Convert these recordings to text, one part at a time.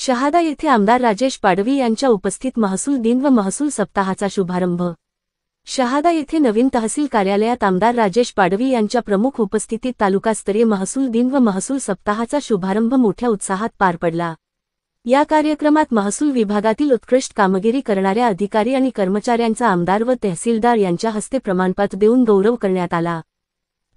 शहादा येथे आमदार राजेश पाडवी यांच्या उपस्थित महसूल दिन व महसूल सप्ताहाचा शुभारंभ। शहादा येथे नवीन तहसील कार्यालयात आमदार राजेश पाडवी यांच्या प्रमुख उपस्थितीत तालुकास्तरीय महसूल दिन व महसूल सप्ताहाचा शुभारंभ मोठ्या उत्साहात पार पडला। या कार्यक्रमात महसूल विभागातील उत्कृष्ट कामगिरी करणाऱ्या अधिकारी आणि कर्मचाऱ्यांचा आमदार व तहसीलदार यांच्या हस्ते प्रमाणपत्र देऊन गौरव करण्यात आला।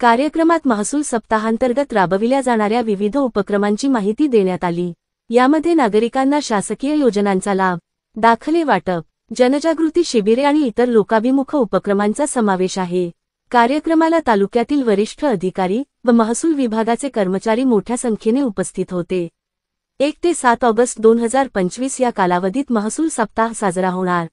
कार्यक्रमात महसूल सप्ताहांतर्गत राबविल्या जाणाऱ्या विविध उपक्रमांची माहिती देण्यात आली। यामध्ये नागरिकांना शासकीय योजनांचा लाभ, दाखले वाटप, जनजागृती शिबिरे आणि इतर लोकाभिमुख उपक्रमांचा समावेश आहे। कार्यक्रमाला तालुक्यातील वरिष्ठ अधिकारी व महसूल विभागाचे कर्मचारी मोठ्या संख्येने उपस्थित होते। 1 ते 7 ऑगस्ट 2025 या कालावधीत महसूल सप्ताह साजरा होणार।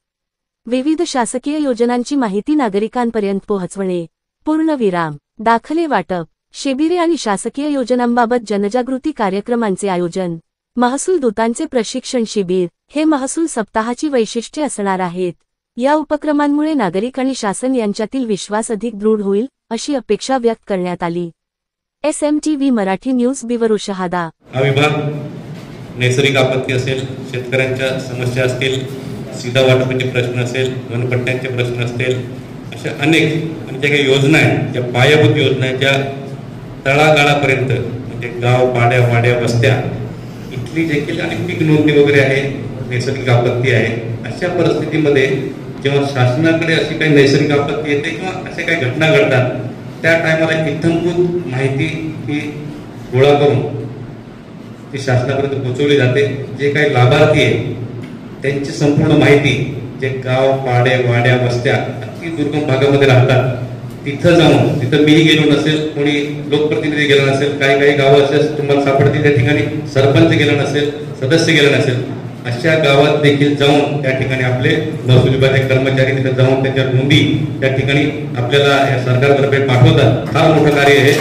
विविध शासकीय योजनांची माहिती नागरिकांपर्यंत पोहोचवणे, पूर्णविराम, दाखले वाटप, शिबिरे आणि शासकीय योजनांबाबत जनजागृती कार्यक्रमांचे आयोजन, महसूल दूतांचे प्रशिक्षण शिबिर हे महसूल सप्ताहाची वैशिष्ट्ये असणार आहेत। या उपक्रमांमुळे नागरिक आणि शासन यांच्यातील विश्वास अधिक दृढ होईल अशी अपेक्षा व्यक्त करण्यात आली। SMTV Marathi news bureau Shahada. हा विभाग नैसर्गिक आपत्ती असेल, शेतकऱ्यांच्या समस्या असतील, सीधा वाटपाचे प्रश्न असेल, वनपट्ट्यांचे प्रश्न असतील, अशा अनेक आणि ज्या काही योजना आहेत, ज्या पायाभूत योजना आहेत, ज्या तळागाळापर्यंत म्हणजे गाव, पाड्या, वाड्या, वस्त्या इथली देखील आणि पीक नोंदणी वगैरे आहे, नैसर्गिक आपत्ती आहे, अशा परिस्थितीमध्ये जेव्हा शासनाकडे अशी काही नैसर्गिक आपत्ती येते किंवा अशा काही घटना घडतात, त्या टायमाला इत्थंभूत माहिती ही गोळा करून ती शासनापर्यंत पोहोचवली जाते। जे काही लाभार्थी आहे त्यांची संपूर्ण माहिती, जे गाव, पाडे, वाड्या, वस्त्या अति दुर्गम भागामध्ये राहतात तिथं जाऊन, तिथं मीही गेलो नसेल, कोणी लोकप्रतिनिधी गेला नसेल, काही गावं असेल तुम्हाला सापडतील त्या ठिकाणी सरपंच गेला नसेल, सदस्य गेला नसेल, अशा गावात देखील जाऊन त्या ठिकाणी आपले महसूल विभागाचे कर्मचारी तिथे जाऊन त्यांच्या नोंदी त्या ठिकाणी आपल्याला सरकारतर्फे पाठवतात। फार मोठं कार्य आहे।